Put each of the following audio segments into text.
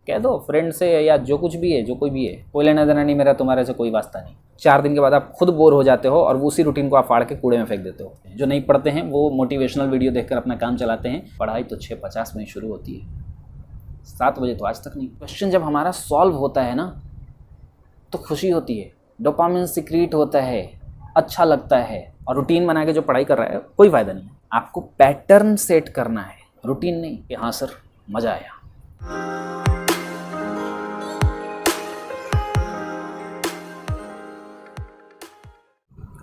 कह दो फ्रेंड से या जो कुछ भी है, जो कोई भी है, कोई लेना देना नहीं, मेरा तुम्हारे से कोई वास्ता नहीं। 4 दिन के बाद आप खुद बोर हो जाते हो और उसी रूटीन को आप फाड़ के कूड़े में फेंक देते हो। जो नहीं पढ़ते हैं वो मोटिवेशनल वीडियो देखकर अपना काम चलाते हैं। पढ़ाई तो 6:50 में शुरू होती है, 7 बजे तो आज तक नहीं। क्वेश्चन जब हमारा सॉल्व होता है ना तो खुशी होती है, डोपामिन सिक्रीट होता है, अच्छा लगता है। और रूटीन बना के जो पढ़ाई कर रहा है कोई फ़ायदा नहीं। आपको पैटर्न सेट करना है, रूटीन नहीं कि हाँ सर मज़ा आया।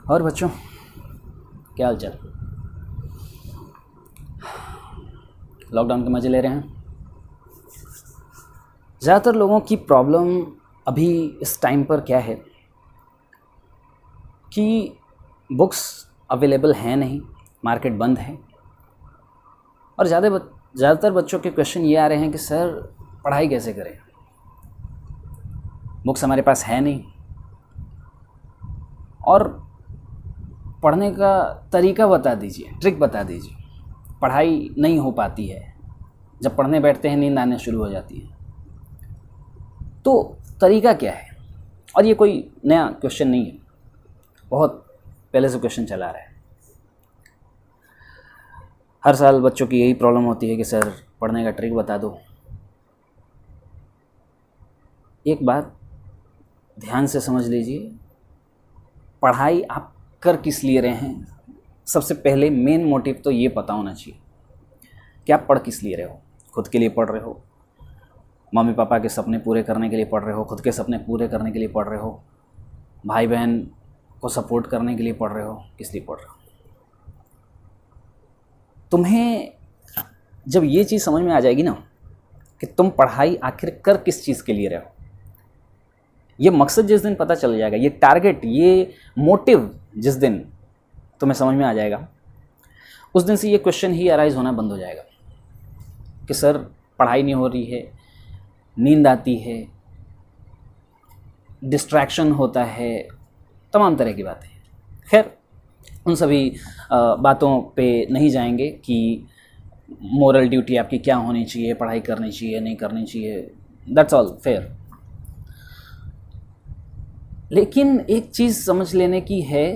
और बच्चों क्या हाल चाल? लॉकडाउन के मज़े ले रहे हैं? ज़्यादातर लोगों की प्रॉब्लम अभी इस टाइम पर क्या है कि बुक्स अवेलेबल हैं नहीं, मार्केट बंद है। और ज़्यादातर बच्चों के क्वेश्चन ये आ रहे हैं कि सर पढ़ाई कैसे करें, बुक्स हमारे पास है नहीं, और पढ़ने का तरीका बता दीजिए, ट्रिक बता दीजिए। पढ़ाई नहीं हो पाती है, जब पढ़ने बैठते हैं नींद आने शुरू हो जाती है। तो तरीका क्या है? और ये कोई नया क्वेश्चन नहीं है, बहुत पहले से क्वेश्चन चला रहा है। हर साल बच्चों की यही प्रॉब्लम होती है कि सर पढ़ने का ट्रिक बता दो। एक बात ध्यान से समझ लीजिए, पढ़ाई आप कर किस लिए रहे हैं, सबसे पहले मेन मोटिव तो ये पता होना चाहिए कि आप पढ़ किस लिए रहे हो। खुद के लिए पढ़ रहे हो, मम्मी पापा के सपने पूरे करने के लिए पढ़ रहे हो, खुद के सपने पूरे करने के लिए पढ़ रहे हो, भाई बहन को सपोर्ट करने के लिए पढ़ रहे हो, किस लिए पढ़ रहे हो? तुम्हें जब ये चीज़ समझ में आ जाएगी ना कि तुम पढ़ाई आखिर कर किस चीज़ के लिए रहे हो, ये मकसद जिस दिन पता चल जाएगा, ये टारगेट, ये मोटिव जिस दिन तुम्हें समझ में आ जाएगा, उस दिन से ये क्वेश्चन ही अराइज होना बंद हो जाएगा कि सर पढ़ाई नहीं हो रही है, नींद आती है, डिस्ट्रैक्शन होता है, तमाम तरह की बातें। खैर उन सभी बातों पे नहीं जाएंगे कि मोरल ड्यूटी आपकी क्या होनी चाहिए, पढ़ाई करनी चाहिए नहीं करनी चाहिए, दैट्स ऑल फेयर। लेकिन एक चीज़ समझ लेने की है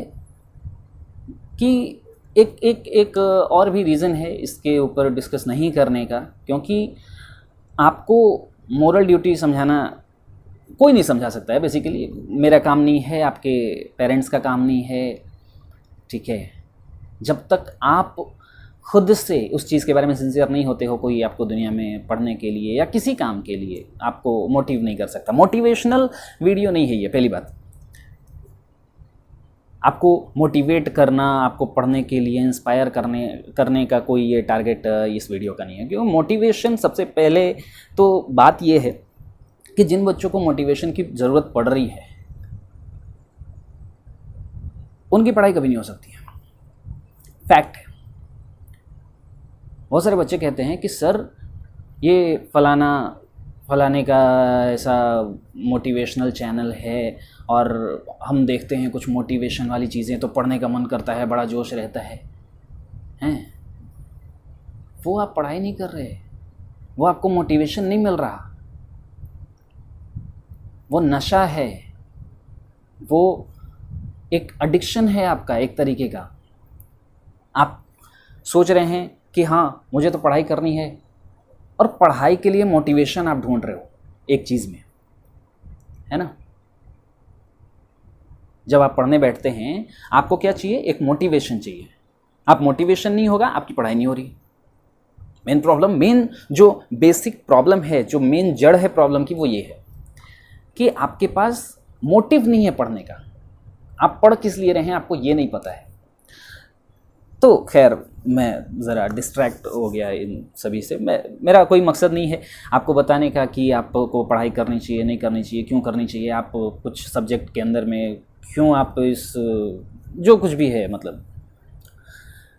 कि एक और भी रीज़न है इसके ऊपर डिस्कस नहीं करने का, क्योंकि आपको मोरल ड्यूटी समझाना कोई नहीं समझा सकता है। बेसिकली मेरा काम नहीं है, आपके पेरेंट्स का काम नहीं है, ठीक है। जब तक आप खुद से उस चीज़ के बारे में सिंसियर नहीं होते हो, कोई आपको दुनिया में पढ़ने के लिए या किसी काम के लिए आपको मोटिव नहीं कर सकता। मोटिवेशनल वीडियो नहीं है ये, पहली बात। आपको मोटिवेट करना, आपको पढ़ने के लिए इंस्पायर करने का कोई ये टारगेट इस वीडियो का नहीं है। क्योंकि मोटिवेशन, सबसे पहले तो बात ये है कि जिन बच्चों को मोटिवेशन की ज़रूरत पड़ रही है उनकी पढ़ाई कभी नहीं हो सकती है, फैक्ट है। बहुत सारे बच्चे कहते हैं कि सर ये फलाने का ऐसा मोटिवेशनल चैनल है और हम देखते हैं कुछ मोटिवेशन वाली चीज़ें तो पढ़ने का मन करता है, बड़ा जोश रहता है। हैं, वो आप पढ़ाई नहीं कर रहे, वो आपको मोटिवेशन नहीं मिल रहा, वो नशा है, वो एक एडिक्शन है आपका, एक तरीके का। आप सोच रहे हैं कि हाँ मुझे तो पढ़ाई करनी है, और पढ़ाई के लिए मोटिवेशन आप ढूंढ रहे हो एक चीज़ में, है ना। जब आप पढ़ने बैठते हैं आपको क्या चाहिए? एक मोटिवेशन चाहिए। आप मोटिवेशन नहीं होगा, आपकी पढ़ाई नहीं हो रही। मेन प्रॉब्लम, मेन जो बेसिक प्रॉब्लम है, जो मेन जड़ है प्रॉब्लम की, वो ये है कि आपके पास मोटिव नहीं है पढ़ने का। आप पढ़ किस लिए रहे हैं आपको ये नहीं पता है। तो खैर मैं ज़रा डिस्ट्रैक्ट हो गया इन सभी से। मेरा कोई मकसद नहीं है आपको बताने का कि आपको पढ़ाई करनी चाहिए नहीं करनी चाहिए, क्यों करनी चाहिए, आप कुछ सब्जेक्ट के अंदर में क्यों आप इस जो कुछ भी है, मतलब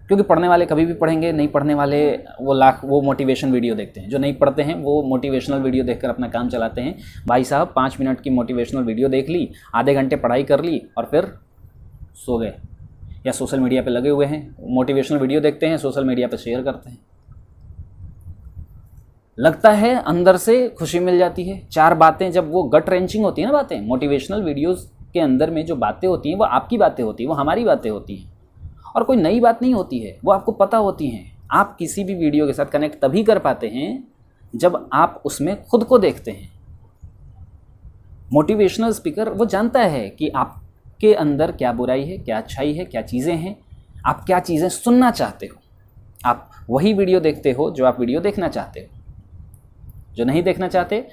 क्योंकि पढ़ने वाले कभी भी पढ़ेंगे, नहीं पढ़ने वाले वो मोटिवेशन वीडियो देखते हैं। जो नहीं पढ़ते हैं वो मोटिवेशनल वीडियो देखकर अपना काम चलाते हैं। भाई साहब 5 मिनट की मोटिवेशनल वीडियो देख ली, आधे घंटे पढ़ाई कर ली और फिर सो गए, या सोशल मीडिया पे लगे हुए हैं, मोटिवेशनल वीडियो देखते हैं, सोशल मीडिया पे शेयर करते हैं। लगता है अंदर से खुशी मिल जाती है। 4 बातें जब वो गट रेंचिंग होती है ना, बातें मोटिवेशनल वीडियोस के अंदर में जो बातें होती हैं वो आपकी बातें होती हैं, वो हमारी बातें होती हैं और कोई नई बात नहीं होती है, वो आपको पता होती हैं। आप किसी भी वीडियो के साथ कनेक्ट तभी कर पाते हैं जब आप उसमें खुद को देखते हैं। मोटिवेशनल स्पीकर वो जानता है कि आपके अंदर क्या बुराई है, क्या अच्छाई है, क्या चीज़ें हैं, आप क्या चीज़ें सुनना चाहते हो। आप वही वीडियो देखते हो जो आप वीडियो देखना चाहते हो। जो नहीं देखना चाहते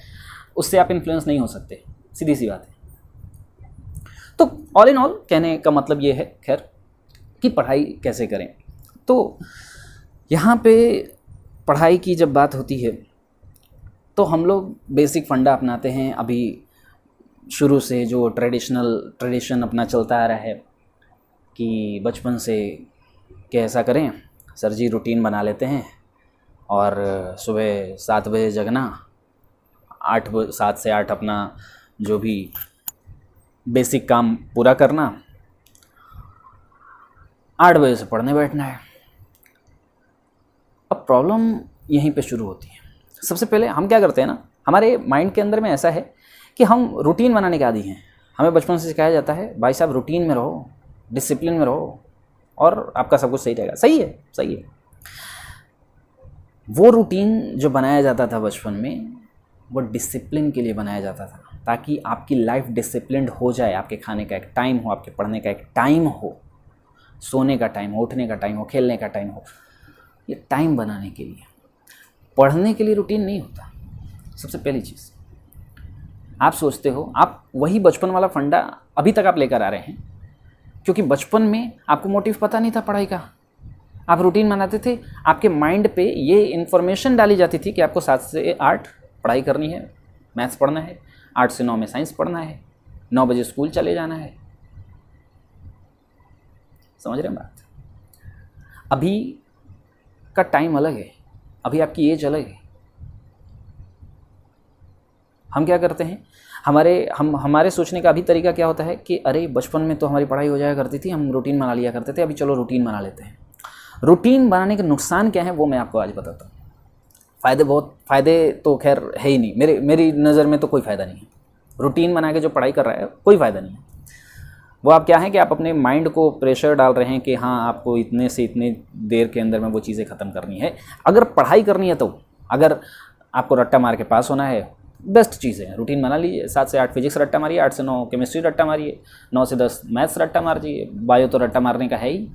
उससे आप इन्फ्लुएंस नहीं हो सकते, सीधी सी बात है। तो ऑल इन ऑल कहने का मतलब ये है खैर कि पढ़ाई कैसे करें। तो यहाँ पे पढ़ाई की जब बात होती है तो हम लोग बेसिक फंडा अपनाते हैं। अभी शुरू से जो ट्रेडिशन अपना चलता आ रहा है कि बचपन से कि ऐसा करें सर जी, रूटीन बना लेते हैं और सुबह 7 बजे जगना, 7 से 8 अपना जो भी बेसिक काम पूरा करना, 8 बजे से पढ़ने बैठना है। अब प्रॉब्लम यहीं पे शुरू होती है। सबसे पहले हम क्या करते हैं ना, हमारे माइंड के अंदर में ऐसा है कि हम रूटीन बनाने के आदी हैं। हमें बचपन से सिखाया जाता है भाई साहब रूटीन में रहो, डिसिप्लिन में रहो और आपका सब कुछ सही रहेगा। सही है, सही है। वो रूटीन जो बनाया जाता था बचपन में वो डिसिप्लिन के लिए बनाया जाता था, ताकि आपकी लाइफ डिसिप्लिन्ड हो जाए। आपके खाने का एक टाइम हो, आपके पढ़ने का एक टाइम हो, सोने का टाइम हो, उठने का टाइम हो, खेलने का टाइम हो। ये टाइम बनाने के लिए, पढ़ने के लिए रूटीन नहीं होता। सबसे पहली चीज़ आप सोचते हो, आप वही बचपन वाला फंडा अभी तक आप लेकर आ रहे हैं, क्योंकि बचपन में आपको मोटिव पता नहीं था पढ़ाई का। आप रूटीन बनाते थे, आपके माइंड पे ये इन्फॉर्मेशन डाली जाती थी कि आपको 7 से 8 पढ़ाई करनी है, मैथ्स पढ़ना है, 8 से 9 में साइंस पढ़ना है, 9 बजे स्कूल चले जाना है। समझ रहे हैं बात? अभी का टाइम अलग है, अभी आपकी एज अलग है। हम क्या करते हैं, हमारे सोचने का अभी तरीका क्या होता है कि अरे बचपन में तो हमारी पढ़ाई हो जाया करती थी, हम रूटीन बना लिया करते थे, अभी चलो रूटीन बना लेते हैं। रूटीन बनाने के नुकसान क्या है वो मैं आपको आज बताता हूँ। फ़ायदे तो खैर है ही नहीं, मेरी नज़र में तो कोई फ़ायदा नहीं है। रूटीन बना के जो पढ़ाई कर रहा है कोई फ़ायदा नहीं है। वो आप क्या है कि आप अपने माइंड को प्रेशर डाल रहे हैं कि हाँ आपको इतने से इतने देर के अंदर में वो चीज़ें ख़त्म करनी है। अगर पढ़ाई करनी है तो अगर आपको रट्टा मार के पास होना है, बेस्ट चीज़ है, रूटीन बना लीजिए। 7 से 8 फिजिक्स रट्टा मारिए, 8 से 9 केमिस्ट्री रट्टा मारिए, 9 से 10 मैथ्स रट्टा मार दीजिए। बायो तो रट्टा मारने का है ही,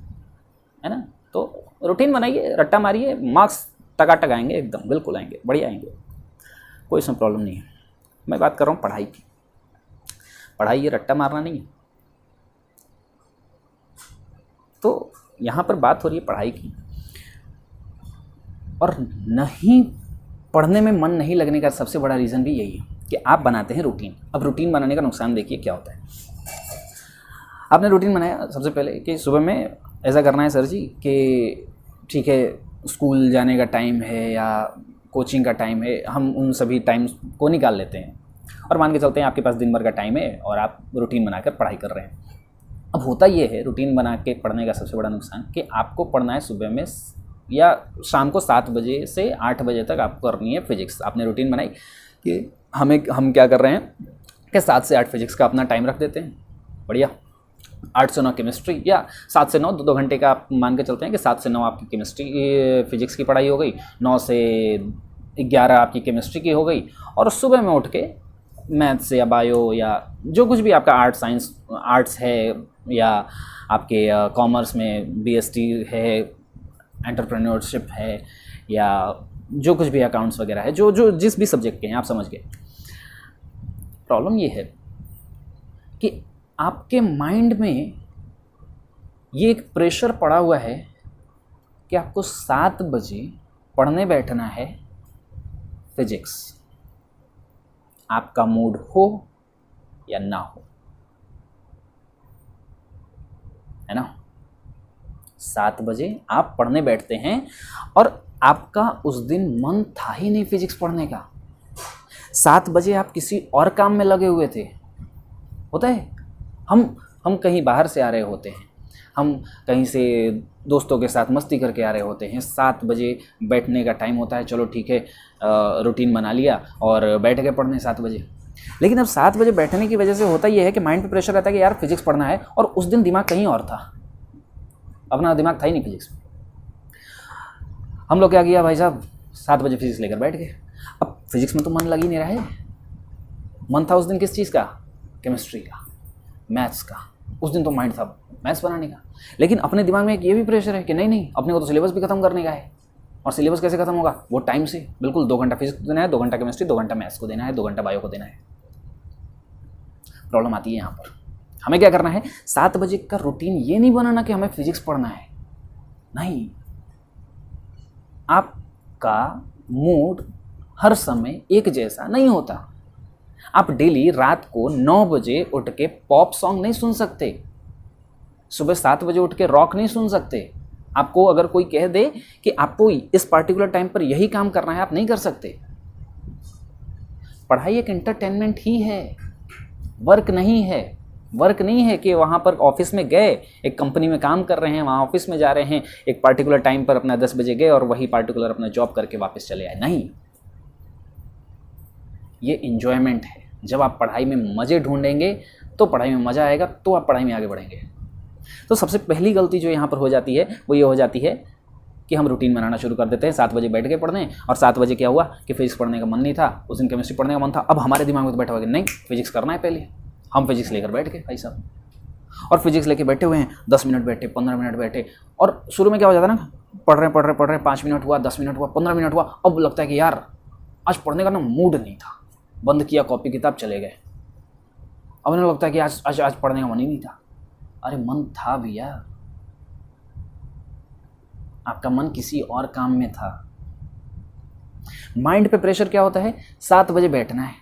है ना। तो रूटीन बनाइए, रट्टा मारिए, मार्क्स टकाटक आएंगे, एकदम बिल्कुल आएंगे, बढ़िया आएंगे, कोई इसमें प्रॉब्लम नहीं है। मैं बात कर रहा हूँ पढ़ाई की। पढ़ाई ये रट्टा मारना नहीं है। तो यहाँ पर बात हो रही है पढ़ाई की, और नहीं पढ़ने में मन नहीं लगने का सबसे बड़ा रीज़न भी यही है कि आप बनाते हैं रूटीन। अब रूटीन बनाने का नुकसान देखिए क्या होता है। आपने रूटीन बनाया सबसे पहले कि सुबह में ऐसा करना है सर जी कि ठीक है स्कूल जाने का टाइम है या कोचिंग का टाइम है, हम उन सभी टाइम को निकाल लेते हैं और मान के चलते हैं आपके पास दिन भर का टाइम है और आप रूटीन बनाकर पढ़ाई कर रहे हैं। अब होता ये है रूटीन बना के पढ़ने का सबसे बड़ा नुकसान कि आपको पढ़ना है सुबह में या शाम को 7 बजे से 8 बजे तक आपको करनी है फिजिक्स। आपने रूटीन बनाई कि हम क्या कर रहे हैं कि 7 से 8 फिजिक्स का अपना टाइम रख देते हैं, बढ़िया। 8 से 9 केमिस्ट्री या 7 से 9 2 घंटे का आप मान के चलते हैं कि 7 से 9 आपकी केमिस्ट्री फिजिक्स की पढ़ाई हो गई, 9 से 11 आपकी केमिस्ट्री की हो गई, और सुबह में उठ के मैथ्स या बायो या जो कुछ भी आपका आर्ट्स है या आपके कॉमर्स में बीएसटी है, एंटरप्रेन्योरशिप है, या जो कुछ भी अकाउंट्स वगैरह है, जो जिस भी सब्जेक्ट के हैं, आप समझ गए। प्रॉब्लम ये है कि आपके माइंड में ये एक प्रेशर पड़ा हुआ है कि आपको 7 बजे पढ़ने बैठना है फिजिक्स, आपका मूड हो या ना हो, है ना। 7 बजे आप पढ़ने बैठते हैं और आपका उस दिन मन था ही नहीं फिजिक्स पढ़ने का। 7 बजे आप किसी और काम में लगे हुए थे। होता है, हम कहीं बाहर से आ रहे होते हैं, हम कहीं से दोस्तों के साथ मस्ती करके आ रहे होते हैं, 7 बजे बैठने का टाइम होता है, चलो ठीक है रूटीन बना लिया और बैठ गए पढ़ने 7 बजे। लेकिन अब 7 बजे बैठने की वजह से होता यह है कि माइंड पे प्रेशर रहता है कि यार फिजिक्स पढ़ना है, और उस दिन दिमाग कहीं और था, अपना दिमाग था ही नहीं फिजिक्स में। हम लोग क्या किया भाई साहब, 7 बजे फिजिक्स लेकर बैठ गए। अब फिजिक्स में तो मन लग ही नहीं रहा है, मन था उस दिन किस चीज़ का, केमिस्ट्री का, मैथ्स का, उस दिन तो माइंड था मैथ्स बनाने का। लेकिन अपने दिमाग में एक ये भी प्रेशर है कि नहीं नहीं, अपने को तो सिलेबस भी खत्म करने का है, और सिलेबस कैसे खत्म होगा, वो टाइम से, बिल्कुल 2 घंटा फिजिक्स को देना है, 2 घंटा केमिस्ट्री, 2 घंटा मैथ्स को देना है, 2 घंटा बायो को देना है। प्रॉब्लम आती है यहाँ पर। हमें क्या करना है, 7 बजे का रूटीन ये नहीं बनाना कि हमें फिजिक्स पढ़ना है, नहीं, आपका मूड हर समय एक जैसा नहीं होता। आप डेली रात को 9 बजे उठ के पॉप सॉन्ग नहीं सुन सकते, सुबह 7 बजे उठ के रॉक नहीं सुन सकते। आपको अगर कोई कह दे कि आपको इस पार्टिकुलर टाइम पर यही काम करना है, आप नहीं कर सकते। पढ़ाई एक एंटरटेनमेंट ही है, वर्क नहीं है। वर्क नहीं है कि वहाँ पर ऑफिस में गए, एक कंपनी में काम कर रहे हैं, वहाँ ऑफिस में जा रहे हैं, एक पार्टिकुलर टाइम पर अपना 10 बजे गए और वही पार्टिकुलर अपना जॉब करके वापस चले आए, नहीं। ये इंजॉयमेंट है। जब आप पढ़ाई में मज़े ढूंढेंगे तो पढ़ाई में मज़ा आएगा, तो आप पढ़ाई में आगे बढ़ेंगे। तो सबसे पहली गलती जो यहाँ पर हो जाती है वो ये हो जाती है कि हम रूटीन बनाना शुरू कर देते हैं। 7 बजे बैठ के पढ़ने, और 7 बजे क्या हुआ कि फिजिक्स पढ़ने का मन नहीं था, उस दिन केमिस्ट्री पढ़ने का मन था। अब हमारे दिमाग में तो बैठा हुआ कि नहीं फिजिक्स करना है, पहले हम फिजिक्स लेकर बैठ गए भाई साहब, और फिजिक्स लेके बैठे हुए हैं, 10 मिनट बैठे, 15 मिनट बैठे, और शुरू में क्या हो जाता है ना, पढ़ रहे हैं, 5 मिनट हुआ, 10 मिनट हुआ, 15 मिनट हुआ, अब लगता है कि यार आज पढ़ने का ना मूड नहीं था, बंद किया कॉपी किताब, चले गए। अब उन्हें लगता है कि आज पढ़ने का मन ही नहीं था। अरे मन था भैया, आपका मन किसी और काम में था। माइंड पे प्रेशर क्या होता है, 7 बजे बैठना है,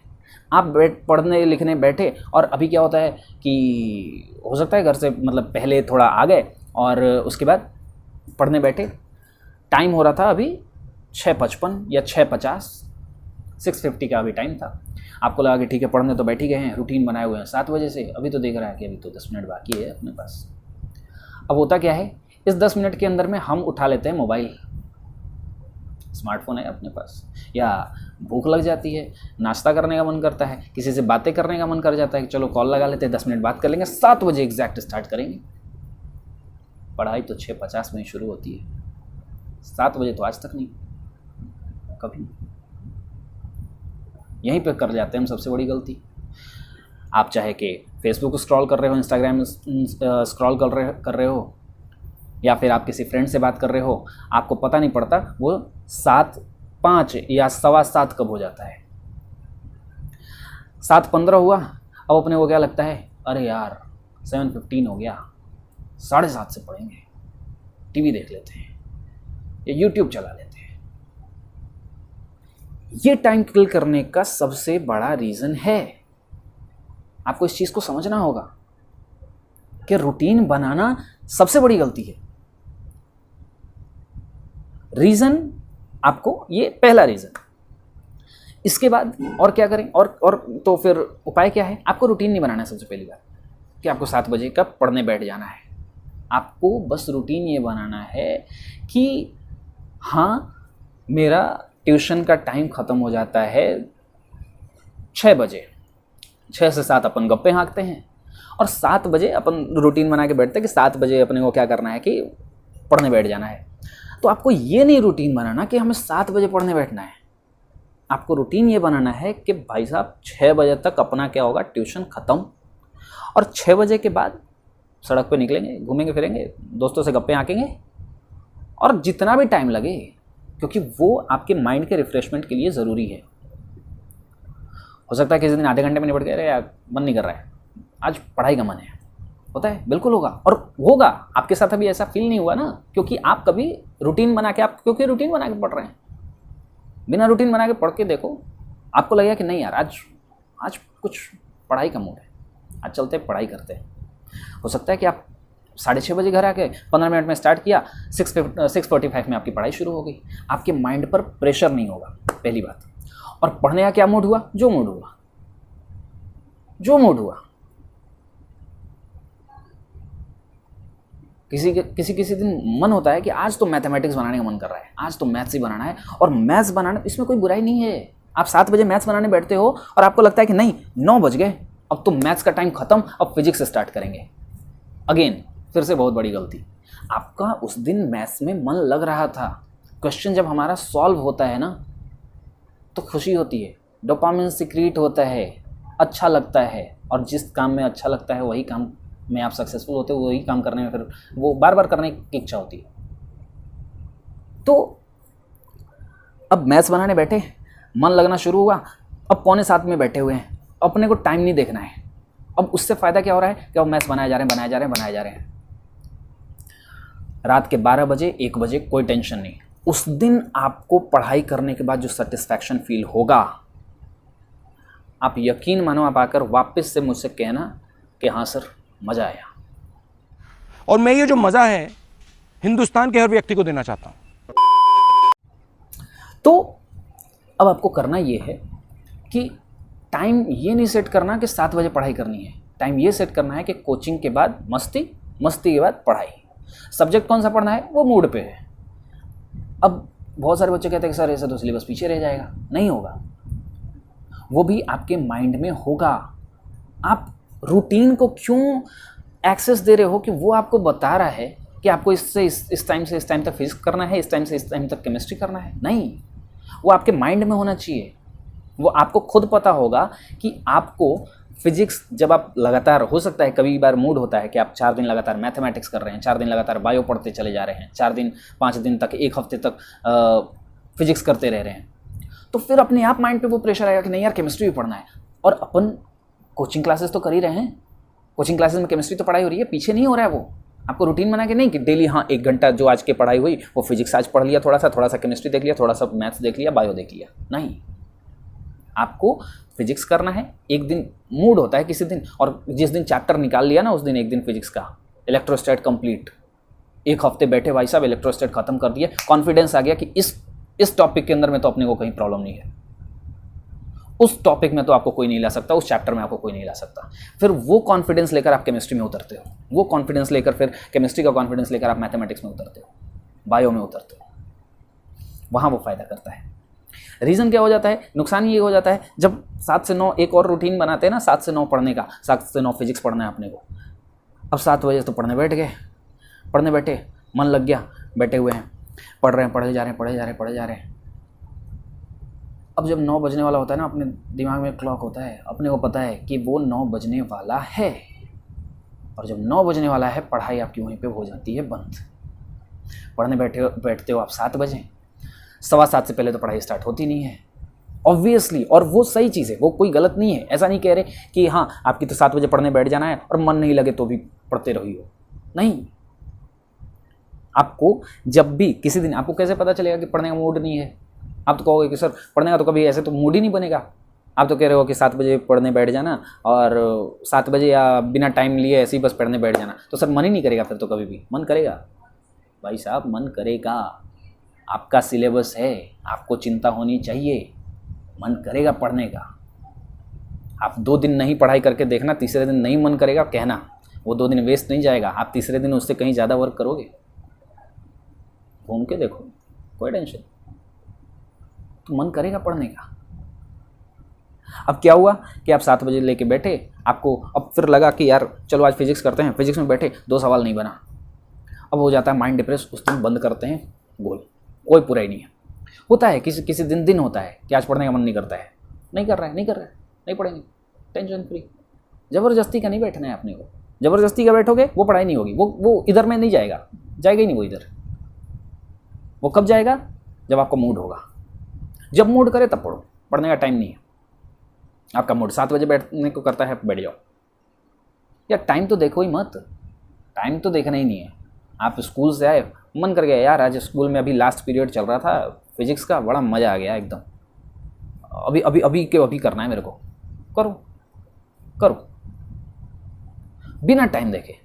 आप पढ़ने लिखने बैठे, और अभी क्या होता है कि हो सकता है घर से मतलब पहले थोड़ा आ गए और उसके बाद पढ़ने बैठे, टाइम हो रहा था अभी 6:55 या 6:50, 6:50 का अभी टाइम था। आपको लगा कि ठीक है पढ़ने तो बैठ ही गए हैं, रूटीन बनाए हुए हैं 7 बजे से, अभी तो देख रहा है कि अभी तो 10 मिनट बाकी है अपने पास। अब होता क्या है, इस 10 मिनट के अंदर में हम उठा लेते हैं मोबाइल, स्मार्टफोन है अपने पास, या भूख लग जाती है, नाश्ता करने का मन करता है, किसी से बातें करने का मन कर जाता है कि चलो कॉल लगा लेते हैं, 10 मिनट बात कर लेंगे, 7 बजे एग्जैक्ट स्टार्ट करेंगे। पढ़ाई तो 6:50 में शुरू होती है, 7 बजे तो आज तक नहीं, कभी। यहीं पे कर जाते हैं हम सबसे बड़ी गलती। आप चाहे कि फेसबुक स्क्रॉल कर रहे हो, इंस्टाग्राम स्क्रॉल कर रहे हो, या फिर आप किसी फ्रेंड से बात कर रहे हो, आपको पता नहीं पड़ता वो 7:05 या 7:15 कब हो जाता है। 7:15 हुआ, अब अपने को क्या लगता है, अरे यार 7:15 हो गया, 7:30 से पढ़ेंगे, टीवी देख लेते हैं या यूट्यूब चला लेते हैं। ये टाइम किल करने का सबसे बड़ा रीज़न है। आपको इस चीज़ को समझना होगा कि रूटीन बनाना सबसे बड़ी गलती है। रीज़न आपको, ये पहला रीज़न। इसके बाद और क्या करें, और तो फिर उपाय क्या है, आपको रूटीन नहीं बनाना है सबसे पहली बात कि आपको 7 बजे का पढ़ने बैठ जाना है। आपको बस रूटीन ये बनाना है कि हाँ मेरा ट्यूशन का टाइम ख़त्म हो जाता है 6 बजे, 6 से 7 अपन गप्पे हाँकते हैं, और 7 बजे अपन रूटीन बना के बैठते हैं कि 7 बजे अपने को क्या करना है कि पढ़ने बैठ जाना है। तो आपको ये नहीं रूटीन बनाना कि हमें 7 बजे पढ़ने बैठना है। आपको रूटीन ये बनाना है कि भाई साहब 6 बजे तक अपना क्या होगा, ट्यूशन ख़त्म, और 6 बजे के बाद सड़क पे निकलेंगे, घूमेंगे फिरेंगे, दोस्तों से गप्पे हाँकेंगे, और जितना भी टाइम लगे, क्योंकि वो आपके माइंड के रिफ्रेशमेंट के लिए ज़रूरी है। हो सकता है किसी दिन आधे घंटे में निपट गए, अरे यार मन नहीं कर रहा है, आज पढ़ाई का मन है, होता है, बिल्कुल होगा, और होगा। आपके साथ अभी ऐसा फील नहीं हुआ ना, क्योंकि आप कभी रूटीन बना के, आप क्योंकि रूटीन बना के पढ़ रहे हैं। बिना रूटीन बना के पढ़ के देखो, आपको लगेगा कि नहीं यार आज कुछ पढ़ाई का मूड है, आज चलते हैं पढ़ाई करते हैं। हो सकता है कि आप 6:30 बजे घर आके 15 मिनट में स्टार्ट किया, 6:45 में आपकी पढ़ाई शुरू हो गई। आपके माइंड पर प्रेशर नहीं होगा, पहली बात। और पढ़ने का क्या मूड हुआ, जो मूड हुआ, जो मूड हुआ। किसी दिन मन होता है कि आज तो मैथमेटिक्स बनाने का मन कर रहा है, आज तो मैथ्स ही बनाना है, और मैथ्स बनाना, इसमें कोई बुराई नहीं है। आप 7 बजे मैथ्स बनाने बैठते हो और आपको लगता है कि नहीं 9 बज गए, अब तो मैथ्स का टाइम खत्म, अब फिजिक्स स्टार्ट करेंगे। अगेन फिर से बहुत बड़ी गलती। आपका उस दिन मैथ्स में मन लग रहा था, क्वेश्चन जब हमारा सॉल्व होता है ना तो खुशी होती है, डोपामिन सिक्रीट होता है, अच्छा लगता है, और जिस काम में अच्छा लगता है वही काम में आप सक्सेसफुल होते हो, वही काम करने में फिर वो बार बार करने की इच्छा होती है। तो अब मैथ्स बनाने बैठे, मन लगना शुरू हुआ, अब 6:45 में बैठे हुए हैं, अपने को टाइम नहीं देखना है। अब उससे फ़ायदा क्या हो रहा है कि अब मैथ्स बनाए जा रहे हैं। रात के 12 बजे 1 बजे कोई टेंशन नहीं। उस दिन आपको पढ़ाई करने के बाद जो सेटिस्फैक्शन फील होगा, आप यकीन मानो आप आकर वापस से मुझसे कहना कि हाँ सर मज़ा आया। और मैं ये जो मज़ा है हिंदुस्तान के हर व्यक्ति को देना चाहता हूं। तो अब आपको करना ये है कि टाइम ये नहीं सेट करना कि 7 बजे पढ़ाई करनी है, टाइम ये सेट करना है कि कोचिंग के बाद मस्ती, मस्ती के बाद पढ़ाई। सब्जेक्ट कौन सा पढ़ना है वो मूड पे है। अब बहुत सारे बच्चे कहते हैं कि सर ऐसा तो सिलेबस पीछे रह जाएगा। नहीं होगा, वो भी आपके माइंड में होगा। आप रूटीन को क्यों एक्सेस दे रहे हो कि वो आपको बता रहा है कि आपको इससे इस टाइम से इस टाइम तक फिजिक्स करना है, इस टाइम से इस टाइम तक केमिस्ट्री करना है। नहीं, वो आपके माइंड में होना चाहिए। वो आपको खुद पता होगा कि आपको फिजिक्स, जब आप लगातार, हो सकता है कभी बार मूड होता है कि आप 4 दिन लगातार मैथमेटिक्स कर रहे हैं, 4 दिन लगातार बायो पढ़ते चले जा रहे हैं, 4 दिन 5 दिन तक, 1 हफ्ते तक फिजिक्स करते रह रहे हैं, तो फिर अपने आप माइंड पे वो प्रेशर आएगा कि नहीं यार केमिस्ट्री भी पढ़ना है। और अपन कोचिंग क्लासेस तो कर ही रहे हैं, कोचिंग क्लासेस में केमिस्ट्री तो पढ़ाई हो रही है, पीछे नहीं हो रहा है। वो आपको रूटीन बना के नहीं कि डेली हाँ 1 घंटा जो आज की पढ़ाई हुई वो फिजिक्स आज पढ़ लिया, थोड़ा सा केमिस्ट्री देख लिया, थोड़ा सा मैथ्स देख लिया, बायो देख लिया। नहीं, आपको फिजिक्स करना है। एक दिन मूड होता है किसी दिन, और जिस दिन चैप्टर निकाल लिया ना उस दिन एक दिन फिजिक्स का इलेक्ट्रोस्टैट कंप्लीट, 1 हफ्ते बैठे भाई साहब इलेक्ट्रोस्टैट खत्म कर दिया, कॉन्फिडेंस आ गया कि इस टॉपिक के अंदर में तो अपने को कहीं प्रॉब्लम नहीं है, उस टॉपिक में तो आपको कोई नहीं ला सकता, उस चैप्टर में आपको कोई नहीं ला सकता। फिर वो कॉन्फिडेंस लेकर आप केमिस्ट्री में उतरते हो, वो कॉन्फिडेंस लेकर फिर केमिस्ट्री का कॉन्फिडेंस लेकर आप मैथमेटिक्स में उतरते हो, बायो में उतरते हो, वहाँ वो फ़ायदा करता है। रीज़न क्या हो जाता है, नुकसान ये हो जाता है, जब 7 से 9 एक और रूटीन बनाते हैं ना, 7 से 9 पढ़ने का, 7 से 9 फिजिक्स पढ़ना है अपने को। अब 7 बजे तो पढ़ने बैठे, मन लग गया, बैठे हुए हैं, पढ़ रहे हैं, पढ़े जा रहे हैं। अब जब 9 बजने वाला होता है ना, अपने दिमाग में क्लॉक होता है, अपने को पता है कि वो 9 बजने वाला है, और जब 9 बजने वाला है पढ़ाई आपकी वहीं पे हो जाती है बंद। पढ़ने बैठते हो आप 7 बजे, 7:15 से पहले तो पढ़ाई स्टार्ट होती नहीं है ऑब्वियसली, और वो सही चीज़ है, वो कोई गलत नहीं है। ऐसा नहीं कह रहे कि हाँ आपकी तो 7 बजे पढ़ने बैठ जाना है और मन नहीं लगे तो भी पढ़ते रही हो, नहीं। आपको जब भी किसी दिन, आपको कैसे पता चलेगा कि पढ़ने का मूड नहीं है? आप तो कहोगे कि सर पढ़ने का तो कभी ऐसे तो मूड ही नहीं बनेगा। आप तो कह रहे हो कि 7 बजे पढ़ने बैठ जाना, और 7 बजे या बिना टाइम लिए ऐसे ही बस पढ़ने बैठ जाना, तो सर मन ही नहीं करेगा फिर तो कभी भी। मन करेगा भाई साहब, मन करेगा। आपका सिलेबस है, आपको चिंता होनी चाहिए, मन करेगा पढ़ने का। आप 2 दिन नहीं पढ़ाई करके देखना, तीसरे दिन नहीं मन करेगा कहना, वो 2 दिन वेस्ट नहीं जाएगा, आप तीसरे दिन उससे कहीं ज़्यादा वर्क करोगे। घूम के देखो, कोई टेंशन, तो मन करेगा पढ़ने का। अब क्या हुआ कि आप 7 बजे लेके बैठे, आपको अब फिर लगा कि यार चलो आज फिजिक्स करते हैं, फिजिक्स में बैठे 2 सवाल नहीं बना, अब हो जाता है माइंड डिप्रेस, उस दिन बंद करते हैं गोल, कोई बुराई नहीं है। होता है किसी दिन होता है कि आज पढ़ने का मन नहीं करता है, नहीं कर रहा है, नहीं पढ़ेंगे, टेंशन फ्री। ज़बरदस्ती का नहीं बैठना है अपने को, ज़बरदस्ती का बैठोगे वो पढ़ाई नहीं होगी, वो इधर में नहीं जाएगा ही नहीं वो इधर। वो कब जाएगा? जब आपको मूड होगा, जब मूड करे तब पढ़ो, पढ़ने का टाइम नहीं है। आपका मूड 7 बजे बैठने को करता है, बैठ जाओ यार, टाइम तो देखो ही मत, टाइम तो देखना ही नहीं है। आप स्कूल से आए, मन कर गया यार आज स्कूल में अभी लास्ट पीरियड चल रहा था फिजिक्स का, बड़ा मज़ा आ गया एकदम, अभी करना है मेरे को, करो बिना टाइम देखे।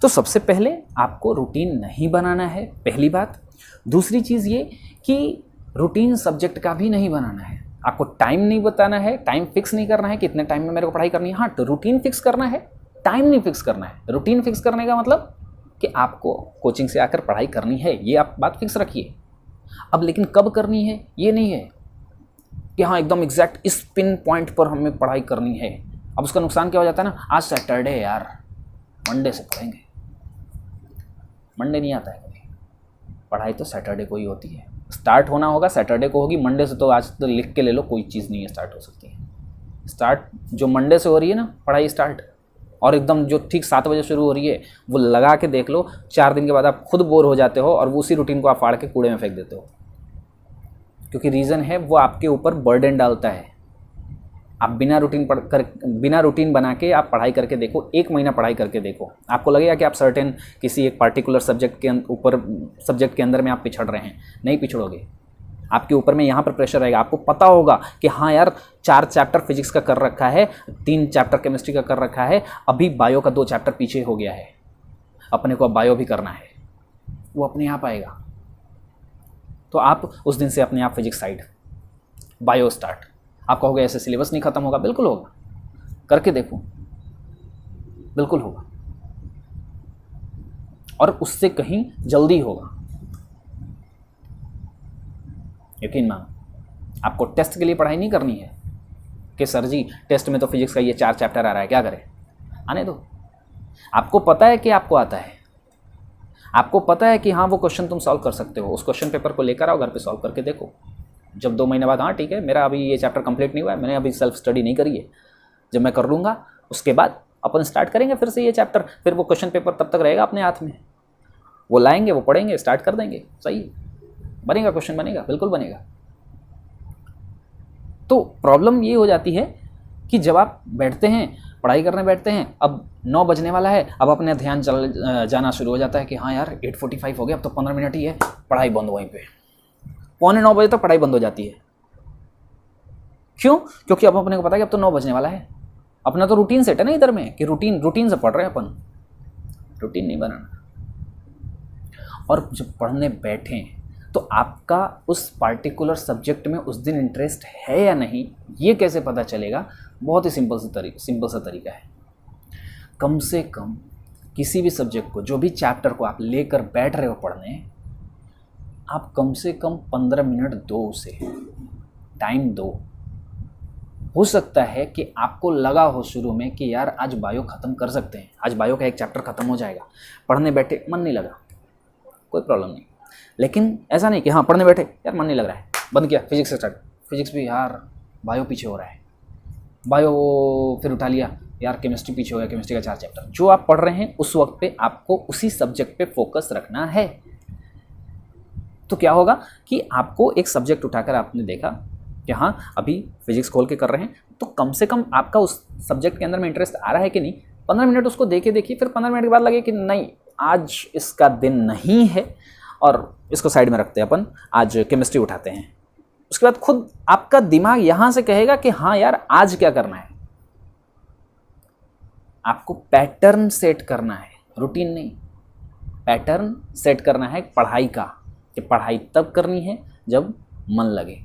तो सबसे पहले आपको रूटीन नहीं बनाना है, पहली बात। दूसरी चीज़ ये कि रूटीन सब्जेक्ट का भी नहीं बनाना है, आपको टाइम नहीं बताना है, टाइम फिक्स नहीं करना है कि इतने टाइम में मेरे को पढ़ाई करनी है। हाँ, तो रूटीन फिक्स करना है, टाइम नहीं फिक्स करना है। रूटीन फिक्स करने का मतलब कि आपको कोचिंग से आकर पढ़ाई करनी है, ये आप बात फिक्स रखिए। अब लेकिन कब करनी है ये नहीं है कि हाँ एकदम एग्जैक्ट इस पिन पॉइंट पर हमें पढ़ाई करनी है। अब उसका नुकसान क्या हो जाता है ना, आज सैटरडे है यार, मंडे से पढ़ेंगे। मंडे नहीं आता है कभी, पढ़ाई तो सैटरडे को ही होती है। स्टार्ट होना होगा सैटरडे को होगी, मंडे से तो आज तो लिख के ले लो, कोई चीज़ नहीं है स्टार्ट हो सकती है। स्टार्ट जो मंडे से हो रही है ना पढ़ाई स्टार्ट, और एकदम जो ठीक 7 बजे शुरू हो रही है वो लगा के देख लो, 4 दिन के बाद आप खुद बोर हो जाते हो और उसी रूटीन को आप फाड़ के कूड़े में फेंक देते हो। क्योंकि रीज़न है वो आपके ऊपर बर्डन डालता है। आप बिना रूटीन बना के आप पढ़ाई करके देखो, 1 महीना पढ़ाई करके देखो, आपको लगेगा कि आप सर्टेन किसी एक पार्टिकुलर सब्जेक्ट के अंदर में आप पिछड़ रहे हैं। नहीं पिछड़ोगे, आपके ऊपर में यहाँ पर प्रेशर रहेगा। आपको पता होगा कि हाँ यार 4 चैप्टर फिजिक्स का कर रखा है, 3 चैप्टर केमिस्ट्री का कर रखा है, अभी बायो का 2 चैप्टर पीछे हो गया है, अपने को अब बायो भी करना है। वो अपने आप आएगा। तो आप उस दिन से अपने आप फिजिक्स साइड, बायो स्टार्ट। आप कहोगे ऐसे सिलेबस नहीं खत्म होगा, बिल्कुल होगा, करके देखो, बिल्कुल होगा, और उससे कहीं जल्दी होगा, यकीन मानो। आपको टेस्ट के लिए पढ़ाई नहीं करनी है कि सर जी टेस्ट में तो फिजिक्स का ये 4 चैप्टर आ रहा है, क्या करें, आने दो। आपको पता है कि आपको आता है, आपको पता है कि हाँ वो क्वेश्चन तुम सॉल्व कर सकते हो, उस क्वेश्चन पेपर को लेकर आओ, घर पे सॉल्व करके देखो। जब 2 महीने बाद हाँ ठीक है मेरा अभी ये चैप्टर कंप्लीट नहीं हुआ है, मैंने अभी सेल्फ स्टडी नहीं करी है, जब मैं कर लूँगा उसके बाद अपन स्टार्ट करेंगे फिर से ये चैप्टर। फिर वो क्वेश्चन पेपर तब तक रहेगा अपने हाथ में, वो लाएंगे, वो पढ़ेंगे, स्टार्ट कर देंगे, सही बनेगा, क्वेश्चन बनेगा, बिल्कुल बनेगा। तो प्रॉब्लम ये हो जाती है कि जब आप बैठते हैं पढ़ाई करने बैठते हैं, अब 9 बजने वाला है, अब अपने ध्यान जाना शुरू हो जाता है कि हाँ यार 8:45 हो गया, अब तो 15 मिनट ही है, पढ़ाई बंद। वहीं पे 8:45 बजे तक पढ़ाई बंद हो जाती है। क्यों? क्योंकि अब अपने को पता है कि अब तो 9 बजने वाला है। अपना तो रूटीन सेट है ना इधर में कि रूटीन से पढ़ रहे हैं अपन, रूटीन नहीं बनाना। और जब पढ़ने बैठें तो आपका उस पार्टिकुलर सब्जेक्ट में उस दिन इंटरेस्ट है या नहीं, ये कैसे पता चलेगा? बहुत ही सिंपल सा तरीका है। कम से कम किसी भी सब्जेक्ट को, जो भी चैप्टर को आप लेकर बैठ रहे हो पढ़ने, आप कम से कम 15 मिनट दो, उसे टाइम दो। हो सकता है कि आपको लगा हो शुरू में कि यार आज बायो ख़त्म कर सकते हैं, आज बायो का 1 चैप्टर ख़त्म हो जाएगा, पढ़ने बैठे मन नहीं लगा, कोई प्रॉब्लम नहीं। लेकिन ऐसा नहीं कि हाँ पढ़ने बैठे यार मन नहीं लग रहा है, बंद किया, फिजिक्स से स्टार्ट, फिजिक्स भी यार बायो पीछे हो रहा है, बायो फिर उठा लिया यार केमिस्ट्री पीछे हो गया, केमिस्ट्री का 4 चैप्टर। जो आप पढ़ रहे हैं उस वक्त पे आपको उसी सब्जेक्ट पे फोकस रखना है। तो क्या होगा कि आपको एक सब्जेक्ट उठाकर आपने देखा कि हाँ अभी फिजिक्स खोल के कर रहे हैं, तो कम से कम आपका उस सब्जेक्ट के अंदर में इंटरेस्ट आ रहा है कि नहीं, 15 मिनट उसको देखिए, फिर 15 मिनट के बाद लगे कि नहीं आज इसका दिन नहीं है और इसको साइड में रखते हैं, अपन आज केमिस्ट्री उठाते हैं। उसके बाद खुद आपका दिमाग यहाँ से कहेगा कि हाँ यार आज क्या करना है। आपको पैटर्न सेट करना है, रूटीन नहीं, पैटर्न सेट करना है पढ़ाई का, कि पढ़ाई तब करनी है जब मन लगे।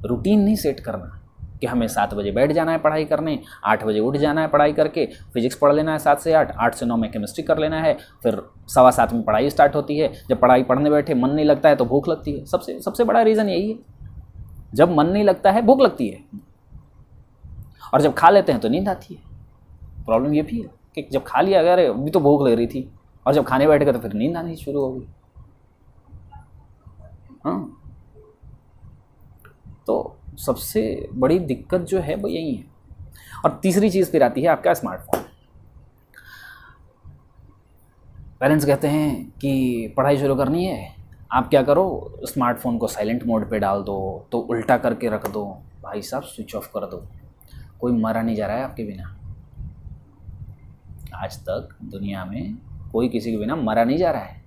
रूटीन नहीं सेट करना कि हमें 7 बजे बैठ जाना है पढ़ाई करने, 8 बजे उठ जाना है पढ़ाई करके, फिजिक्स पढ़ लेना है 7 से 8, 8 से 9 में केमिस्ट्री कर लेना है, फिर 7:15 में पढ़ाई स्टार्ट होती है। जब पढ़ाई पढ़ने बैठे मन नहीं लगता है तो भूख लगती है। सबसे बड़ा रीज़न यही है, जब मन नहीं लगता है भूख लगती है, और जब खा लेते हैं तो नींद आती है। प्रॉब्लम ये भी है कि जब खा लिया अगर अभी तो भूख लग रही थी, और जब खाने बैठ गए तो फिर नींद आनी शुरू हो गई। हाँ, तो सबसे बड़ी दिक्कत जो है वो यही है। और तीसरी चीज़ फिर आती है आपका स्मार्टफोन। पेरेंट्स कहते हैं कि पढ़ाई शुरू करनी है, आप क्या करो, स्मार्टफोन को साइलेंट मोड पे डाल दो, तो उल्टा करके रख दो। भाई साहब स्विच ऑफ कर दो, कोई मरा नहीं जा रहा है आपके बिना। आज तक दुनिया में कोई किसी के बिना मरा नहीं जा रहा है।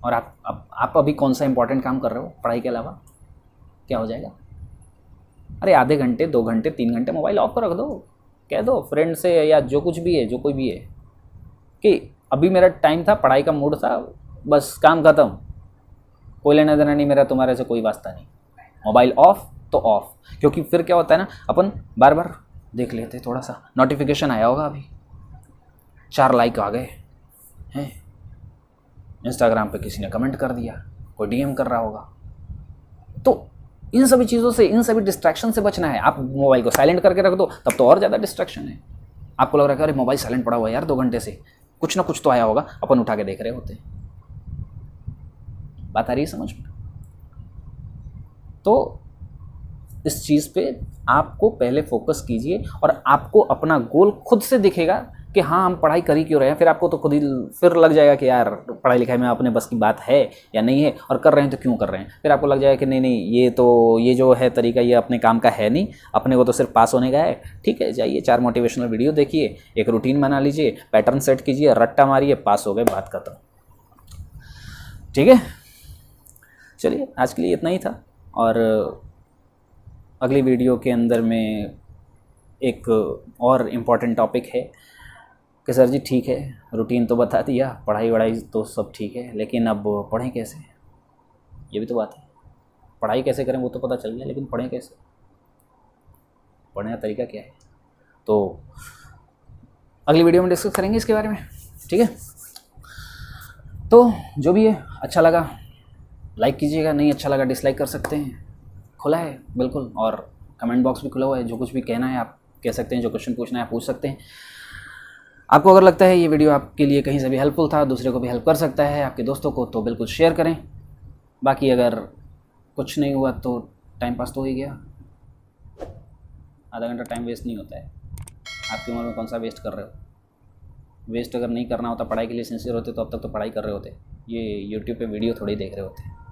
और आप अभी कौन सा इंपॉर्टेंट काम कर रहे हो पढ़ाई के अलावा? क्या हो जाएगा? अरे आधे घंटे, 2 घंटे, 3 घंटे मोबाइल ऑफ कर रख दो, कह दो फ्रेंड से या जो कुछ भी है, जो कोई भी है, कि अभी मेरा टाइम था, पढ़ाई का मूड था, बस काम खत्म, कोई लेना देना नहीं मेरा तुम्हारे से, कोई वास्ता नहीं, मोबाइल ऑफ तो ऑफ। क्योंकि फिर क्या होता है ना, अपन बार बार देख लेते, थोड़ा सा नोटिफिकेशन आया होगा अभी, 4 लाइक आ गए हैं, इंस्टाग्राम पे किसी ने कमेंट कर दिया, कोई डीएम कर रहा होगा। तो इन सभी चीज़ों से, इन सभी डिस्ट्रैक्शन से बचना है। आप मोबाइल को साइलेंट करके रख दो, तब तो और ज़्यादा डिस्ट्रैक्शन है। आपको लग रहा है कि अरे मोबाइल साइलेंट पड़ा हुआ है यार 2 घंटे से, कुछ ना कुछ तो आया होगा, अपन उठा के देख रहे होते। बात आ रही है समझ में? तो इस चीज़ पे आपको पहले फोकस कीजिए और आपको अपना गोल खुद से दिखेगा कि हाँ हम पढ़ाई कर ही क्यों रहे हैं। फिर आपको तो खुद ही फिर लग जाएगा कि यार पढ़ाई लिखाई में अपने बस की बात है या नहीं है, और कर रहे हैं तो क्यों कर रहे हैं। फिर आपको लग जाएगा कि नहीं ये जो है तरीका ये अपने काम का है नहीं, अपने को तो सिर्फ पास होने का है। ठीक है, जाइए 4 मोटिवेशनल वीडियो देखिए, एक रूटीन बना लीजिए, पैटर्न सेट कीजिए, रट्टा मारिए, पास हो गए, बात खत्म। ठीक है, चलिए आज के लिए इतना ही था। और अगली वीडियो के अंदर में एक और इम्पॉर्टेंट टॉपिक है कि सर जी ठीक है, रूटीन तो बता दिया, पढ़ाई वढ़ाई तो सब ठीक है, लेकिन अब पढ़ें कैसे, ये भी तो बात है। पढ़ाई कैसे करें वो तो पता चल गया, लेकिन पढ़ें कैसे, पढ़ने का तरीका क्या है, तो अगली वीडियो में डिस्कस करेंगे इसके बारे में। ठीक है, तो जो भी है, अच्छा लगा लाइक कीजिएगा, नहीं अच्छा लगा डिसलाइक कर सकते हैं, खुला है बिल्कुल। और कमेंट बॉक्स भी खुला हुआ है, जो कुछ भी कहना है आप कह सकते हैं, जो क्वेश्चन पूछना है आप पूछ सकते हैं। आपको अगर लगता है ये वीडियो आपके लिए कहीं से भी हेल्पफुल था, दूसरे को भी हेल्प कर सकता है, आपके दोस्तों को, तो बिल्कुल शेयर करें। बाकी अगर कुछ नहीं हुआ तो टाइम पास तो हो ही गया, आधा घंटा टाइम वेस्ट नहीं होता है। आपकी उम्र में कौन सा वेस्ट कर रहे हो। वेस्ट अगर नहीं करना होता, पढ़ाई के लिए सिंसियर होते तो अब तक तो पढ़ाई कर रहे होते, ये यूट्यूब पे वीडियो थोड़ी देख रहे होते।